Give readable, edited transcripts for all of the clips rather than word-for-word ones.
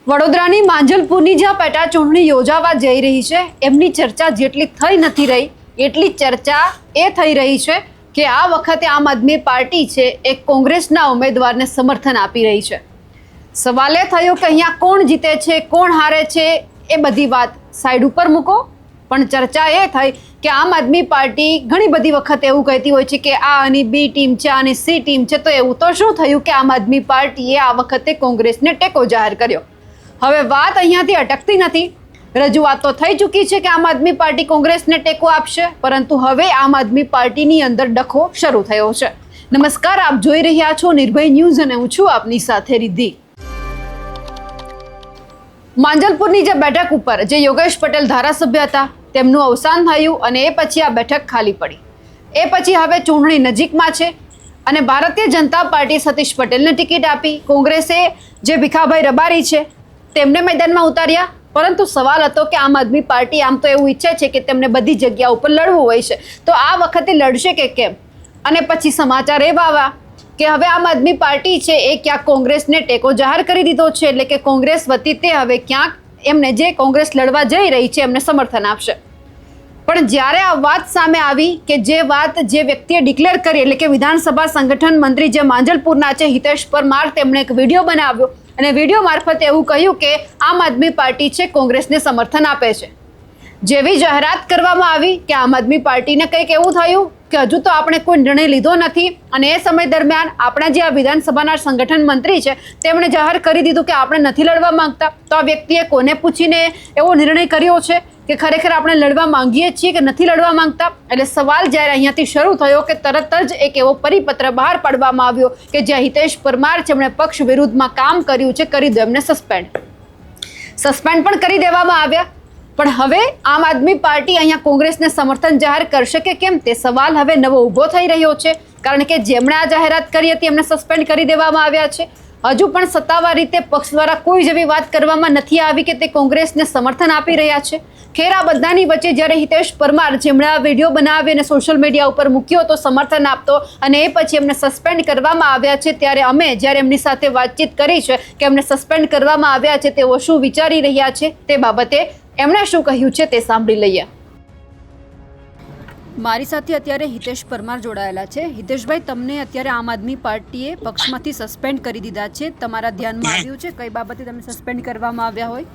વડોદરાની માંજલપુરની જ્યાં પેટા ચૂંટણી યોજાવા જઈ રહી છે એમની ચર્ચા જેટલી થઈ નથી રહી એટલી ચર્ચા એ થઈ રહી છે કે આ વખતે આમ આદમી પાર્ટી છે એ કોંગ્રેસના ઉમેદવારને સમર્થન આપી રહી છે. સવાલ એ થયો કે અહીંયા કોણ જીતે છે કોણ હારે છે એ બધી વાત સાઈડ ઉપર મૂકો, પણ ચર્ચા એ થઈ કે આમ આદમી પાર્ટી ઘણી બધી વખત એવું કહેતી હોય છે કે આ આની બી ટીમ છે આની સી ટીમ છે, તો એવું તો શું થયું કે આમ આદમી પાર્ટીએ આ વખતે કોંગ્રેસને ટેકો જાહેર કર્યો. હવે વાત અહીંયાથી અટકતી નથી. રજૂઆત તો થઈ ચૂકી છે કે આમ આદમી પાર્ટી કોંગ્રેસને ટેકો આપશે, પરંતુ હવે આમ આદમી પાર્ટીની અંદર ડખો શરૂ થયો છે. નમસ્કાર, આપ જોઈ રહ્યા છો નિર્ભય ન્યૂઝ અને હું છું આપની સાથે રિદ્ધિ. માંજલપુરની જે બેઠક ઉપર જે યોગેશ પટેલ ધારાસભ્ય હતા તેમનું અવસાન થયું અને એ પછી આ બેઠક ખાલી પડી. એ પછી હવે ચૂંટણી નજીકમાં છે અને ભારતીય જનતા પાર્ટી સતીશ પટેલને ટિકિટ આપી. કોંગ્રેસે જે ભીખાભાઈ રબારી છે તેમને મેદાનમાં ઉતાર્યા, પરંતુ સવાલ હતો કે આમ આદમી પાર્ટી આમ તો એવું ઈચ્છે છે કે તેમને બધી જગ્યા ઉપર લડવું હોય છે, તો આ વખતે લડશે કે કેમ? અને પછી સમાચાર એવા આવ્યા કે હવે આમ આદમી પાર્ટી છે એ ક્યાંક કોંગ્રેસને ટેકો જાહેર કરી દીધો છે, એટલે કે કોંગ્રેસ વતી તે હવે ક્યાંક એમને જે કોંગ્રેસ લડવા જઈ રહી છે એમને સમર્થન આપશે. પણ જ્યારે આ વાત સામે આવી કે જે વાત જે વ્યક્તિએ ડિક્લેર કરી, એટલે કે વિધાનસભા સંગઠન મંત્રી જે માંજલપુરના છે હિતેશ પરમાર, તેમણે એક વિડીયો બનાવ્યો અને વિડીયો મારફતે એવું કહ્યું કે આમ આદમી પાર્ટી છે કોંગ્રેસને સમર્થન આપે છે. જેવી જાહેરાત કરવામાં આવી કે આમ આદમી પાર્ટીને કંઈક એવું થયું કે હજુ તો આપણે કોઈ નિર્ણય લીધો નથી, અને એ સમય દરમિયાન આપણા જે આ વિધાનસભાના સંગઠન મંત્રી છે તેમણે જાહેર કરી દીધું કે આપણે નથી લડવા માંગતા. તો આ વ્યક્તિએ કોને પૂછીને એવો નિર્ણય કર્યો છે કે ખરેખર આપણે લડવા માંગીએ છીએ કે નથી લડવા માંગતા? એટલે સવાલ જ્યારે અહીંયાથી શરૂ થયો કે તરત જ એક એવો પરિપત્ર બહાર પાડવામાં આવ્યો કે જ્યાં હિતેશ પરમાર છે એમણે પક્ષ વિરુદ્ધમાં કામ કર્યું છે, કરી દો એમને સસ્પેન્ડ પણ કરી દેવામાં આવ્યા. પણ હવે આમ આદમી પાર્ટી અહીંયા કોંગ્રેસને સમર્થન જાહેર કરશે કે કેમ તે સવાલ હવે નવો ઊભો થઈ રહ્યો છે, કારણ કે જેમણે આ જાહેરાત કરી હતી એમને સસ્પેન્ડ કરી દેવામાં આવ્યા છે. હજુ પણ સત્તાવાર રીતે પક્ષ દ્વારા કોઈ જેવી વાત કરવામાં નથી આવી કે તે કોંગ્રેસને સમર્થન આપી રહ્યા છે. ખેર આ બધાની વચ્ચે જ્યારે હિતેશ પરમાર જેમણે આ વિડીયો બનાવી અને સોશિયલ મીડિયા ઉપર મૂક્યો તો સમર્થન આપતો, અને એ પછી એમને સસ્પેન્ડ કરવામાં આવ્યા છે, ત્યારે અમે જ્યારે એમની સાથે વાતચીત કરી છે કે એમને સસ્પેન્ડ કરવામાં આવ્યા છે તેઓ શું વિચારી રહ્યા છે તે બાબતે એમણે શું કહ્યું છે તે સાંભળી લઈએ. મારી સાથે અત્યારે હિતેશ પરમાર જોડાયેલા છે. હિતેશભાઈ, તમને અત્યારે આમ આદમી પાર્ટીએ પક્ષમાંથી સસ્પેન્ડ કરી દીધા છે, તમારા ધ્યાનમાં આવ્યું છે કઈ બાબતે તમને સસ્પેન્ડ કરવામાં આવ્યા હોય?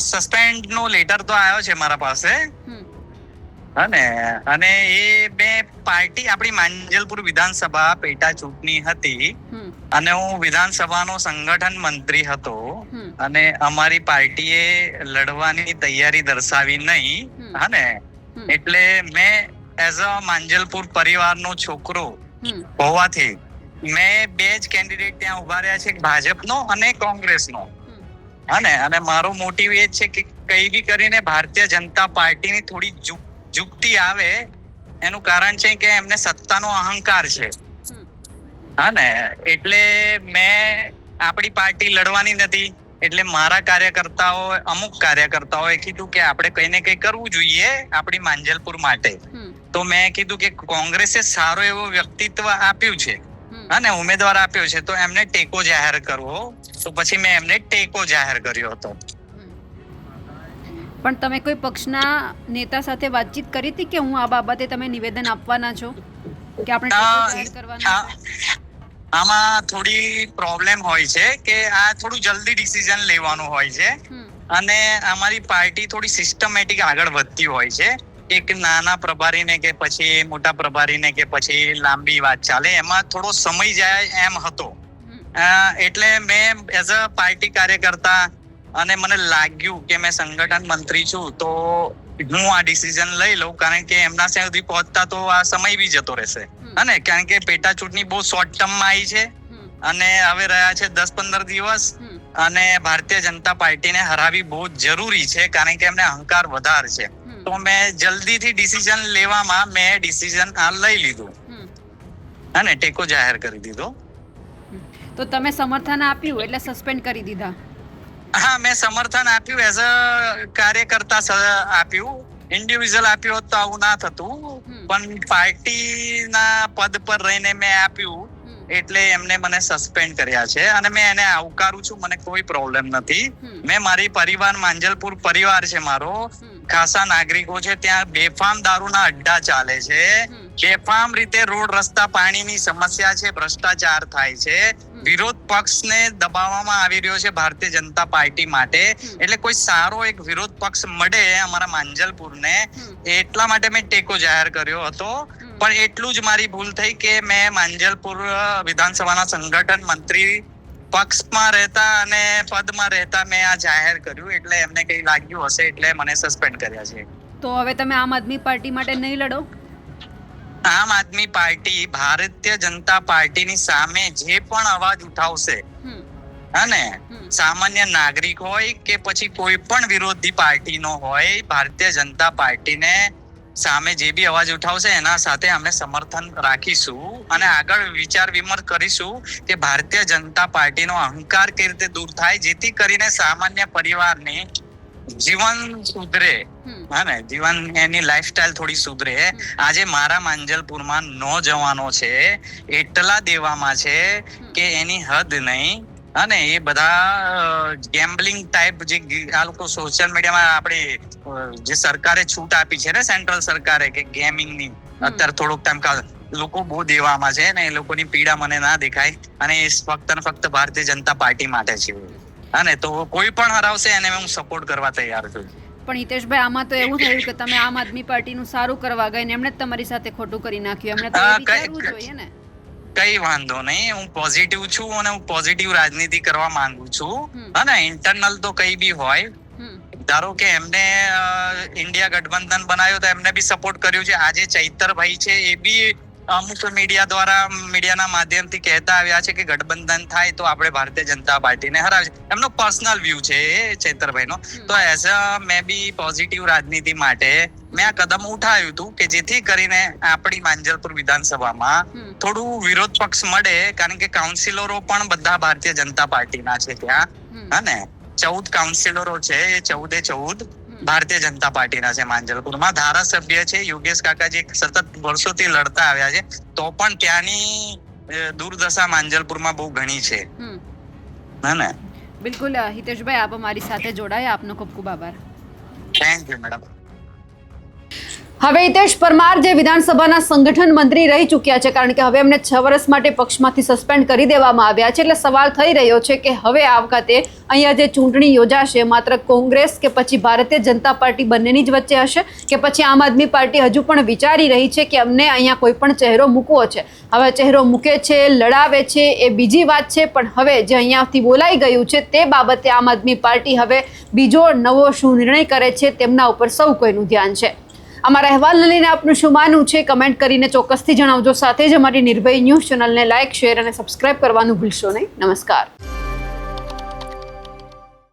સસ્પેન્ડ નો લેટર તો આવ્યો છે મારા પાસે, અને એ બે પાર્ટી આપણી માંજલપુર વિધાનસભા પેટા ચૂંટણી હતી અને હું વિધાનસભાનો સંગઠન મંત્રી હતો, અને અમારી પાર્ટીએ લડવાની તૈયારી દર્શાવી નહીં, એટલે મેં એઝ અ માંજલપુર પરિવારનો છોકરો હોવાથી મેં બે જ કેન્ડિડેટ ત્યાં ઉભા રહ્યા છે, ભાજપનો અને કોંગ્રેસનો. અને મારો મોટિવ એ છે કે કઈ બી કરીને ભારતીય જનતા પાર્ટીની થોડી જુગતી આવે. એનું કારણ છે કે એમને સત્તાનો અહંકાર છે, એટલે મેં આપણી પાર્ટી લડવાની નથી. એટલે મારા અમુક કાર્યકર્તાઓએ કીધું કે આપણે કઈ ને કઈ કરવું જોઈએ આપણી માંજલપુર માટે. તો મેં કીધું કે કોંગ્રેસે સારો એવો વ્યક્તિત્વ આપ્યું છે અને ઉમેદવાર આપ્યો છે, તો એમને ટેકો જાહેર કરવો. તો પછી મેં એમને ટેકો જાહેર કર્યો હતો. પણ તમે કોઈ પક્ષના નેતા સાથે વાતચીત કરી હતી કે હું આ બાબતે તમે નિવેદન આપવાના છો કે આપણે ટેકો જાહેર કરવાના? આમાં થોડી પ્રોબ્લેમ હોય છે કે આ થોડું જલ્દી ડિસિઝન લેવાનું હોય છે, અને અમારી પાર્ટી થોડી સિસ્ટમેટિક આગળ વધતી હોય છે. એક નાના પ્રભારીને કે પછી મોટા પ્રભારીને કે પછી લાંબી વાત ચાલે, એમાં થોડો સમય જાય એમ હતો. એટલે મેં એઝ અ પાર્ટી કાર્યકર્તા, અને મને લાગ્યું કે મેં સંગઠન મંત્રી છું તો હું આ ડિસિઝન લઈ લઉં, કારણ કે એમના સુધી પહોંચતા તો આ સમય બી જતો રહેશે. કારણ કે પેટા ચૂંટણી બહુ શોર્ટ ટર્મમાં આવી છે અને હવે રહ્યા છે 10-15 દિવસ, અને ભારતીય જનતા પાર્ટીને હરાવી બહુ જરૂરી છે, કારણ કે એમને અહંકાર વધારે છે. તો મેં જલ્દીથી ડિસિઝન લેવામાં મેં ડિસિઝન આ લઈ લીધું અને ટેકો જાહેર કરી દીધો. તો તમે સમર્થન આપ્યું એટલે સસ્પેન્ડ કરી દીધા? હા, મેં સમર્થન આપ્યું, એઝ અ કાર્યકર્તા આપ્યું. ઇન્ડિવિજ્યુઅલ આપ્યું હોત તો આવું ના થતું, પણ પાર્ટીના પદ પર રહીને મેં આપ્યું એટલે એમને મને સસ્પેન્ડ કર્યા છે અને મેં એને આવકારું છું, મને કોઈ પ્રોબ્લેમ નથી. મેં મારી પરિવાર, માંજલપુર પરિવાર છે મારો, ખાસા નાગરિકો છે, ત્યાં બેફામ દારૂના અડ્ડા ચાલે છે, બેફામ રીતે રોડ રસ્તા પાણીની સમસ્યા છે, ભ્રષ્ટાચાર થાય છે, વિરોધ પક્ષને દબાવવામાં આવી રહ્યો છે ભારતીય જનતા પાર્ટી માટે. એટલે કોઈ સારો એક વિરોધ પક્ષ મળે અમારા માંજલપુરને, એટલા માટે મેં ટેકો જાહેર કર્યો હતો. પણ એટલું જ મારી ભૂલ થઈ કે મેં માંજલપુર વિધાનસભાના સંગઠન મંત્રી પક્ષમાં રહેતા અને પદમાં રહેતા મેં આ જાહેર કર્યું, એટલે એમને કઈ લાગ્યું હશે એટલે મને સસ્પેન્ડ કર્યા છે. તો હવે તમે આમ આદમી પાર્ટી માટે નહીં લડો? આમ આદમી પાર્ટી ભારતીય જનતા પાર્ટીની સામે જે પણ અવાજ ઉઠાવશે, અને સામાન્ય નાગરિક હોય કે પછી કોઈ પણ વિરોધી પાર્ટીનો હોય, ભારતીય જનતા પાર્ટીને સામે જે બી અવાજ ઉઠાવશે એના સાથે અમે સમર્થન રાખીશું અને આગળ વિચાર વિમર્શ કરીશું કે ભારતીય જનતા પાર્ટીનો અહંકાર કેવી રીતે દૂર થાય, જેથી કરીને સામાન્ય પરિવારની જીવન સુધરે, જીવન એની લાઈફસ્ટાઈલ થોડી સુધરે. આજે મારા માંજલપુરમાં નોજવાનો છે એટલા દેવામાં છે કે એની હદ નહીં. અને એ બધા ગેમ્બલિંગ ટાઈપ જે આ લોકો સોશિયલ મીડિયામાં આપણે જે સરકારે છૂટ આપી છે ને, સેન્ટ્રલ સરકારે, કે ગેમિંગની અત્યારે થોડોક ટાઈમ લોકો બહુ દેવામાં છે ને, એ લોકોની પીડા મને ના દેખાય અને એ ફક્ત ને ફક્ત ભારતીય જનતા પાર્ટી માટે છે. અને તો કોઈ પણ હરાવશે એને હું સપોર્ટ કરવા તૈયાર છું. પણ હિતેશભાઈ, આમાં તો એવું થયું કે તમે આમ આદમી પાર્ટીનું સારું કરવા ગઈને એમણે જ તમારી સાથે ખોટું કરી નાખ્યું. એમણે તો વિચારવું જોઈએ ને. કઈ વાંધો નહીં, હું પોઝિટિવ છું અને હું પોઝિટિવ રાજનીતિ કરવા માંગુ છું. અને ઇન્ટરનલ તો કઈ બી હોય, ધારો કે એમને ઇન્ડિયા ગઠબંધન બનાવ્યું તો એમને બી સપોર્ટ કર્યું છે. આજે ચૈતરભાઈ છે એ બી અમુક મીડિયા દ્વારા, મીડિયાના માધ્યમથી કહેતા આવ્યા છે કે ગઠબંધન થાય તો આપણે ભારતીય જનતા પાર્ટીને હરાવે. એમનો પર્સનલ વ્યૂ છે ચૈતરભાઈનો. તો એઝ અ મેં બી પોઝિટિવ રાજનીતિ માટે મેં આ કદમ ઉઠાવ્યું હતું કે જેથી કરીને આપણી માંજલપુર વિધાનસભામાં થોડું વિરોધ પક્ષ મળે, કારણ કે કાઉન્સિલરો પણ બધા ભારતીય જનતા પાર્ટીના છે ત્યાં. અને 14 કાઉન્સિલરો છે, એ 14 ભારતીય જનતા પાર્ટીના છે. માંજલપુરમાં ધારાસભ્ય છે યોગેશ કાકાજી, સતત વર્ષોથી લડતા આવ્યા છે, તો પણ ત્યાંની દુર્દશા માંજલપુરમાં બહુ ઘણી છે. ને બિલકુલ હિતેશભાઈ, આપ અમારી સાથે જોડાયા, આપનો ખૂબ ખૂબ આભાર. Thank you madam. હવે હિતેશ પરમાર જે વિધાનસભાના સંગઠન મંત્રી રહી ચૂક્યા છે, કારણ કે હવે એમને 6 વર્ષ માટે પક્ષમાંથી સસ્પેન્ડ કરી દેવામાં આવ્યા છે, એટલે સવાલ થઈ રહ્યો છે કે હવે આ વખતે અહીંયા જે ચૂંટણી યોજાશે માત્ર કોંગ્રેસ કે પછી ભારતીય જનતા પાર્ટી બંનેની જ વચ્ચે હશે, કે પછી આમ આદમી પાર્ટી હજુ પણ વિચારી રહી છે કે અમને અહીંયા કોઈ પણ ચહેરો મૂકવો છે. હવે ચહેરો મૂકે છે, લડાવે છે, એ બીજી વાત છે, પણ હવે જે અહીંયાથી બોલાઈ ગયું છે તે બાબતે આમ આદમી પાર્ટી હવે બીજો નવો શું નિર્ણય કરે છે તેમના ઉપર સૌ કોઈનું ધ્યાન છે. અમારા અહેવાલને લઈને આપનું શું માનવું છે કમેન્ટ કરીને ચોક્કસથી જણાવજો. સાથે જ અમારી નિર્ભય ન્યૂઝ ચેનલને લાઇક, શેર અને સબસ્ક્રાઇબ કરવાનું ભૂલશો નહીં. નમસ્કાર.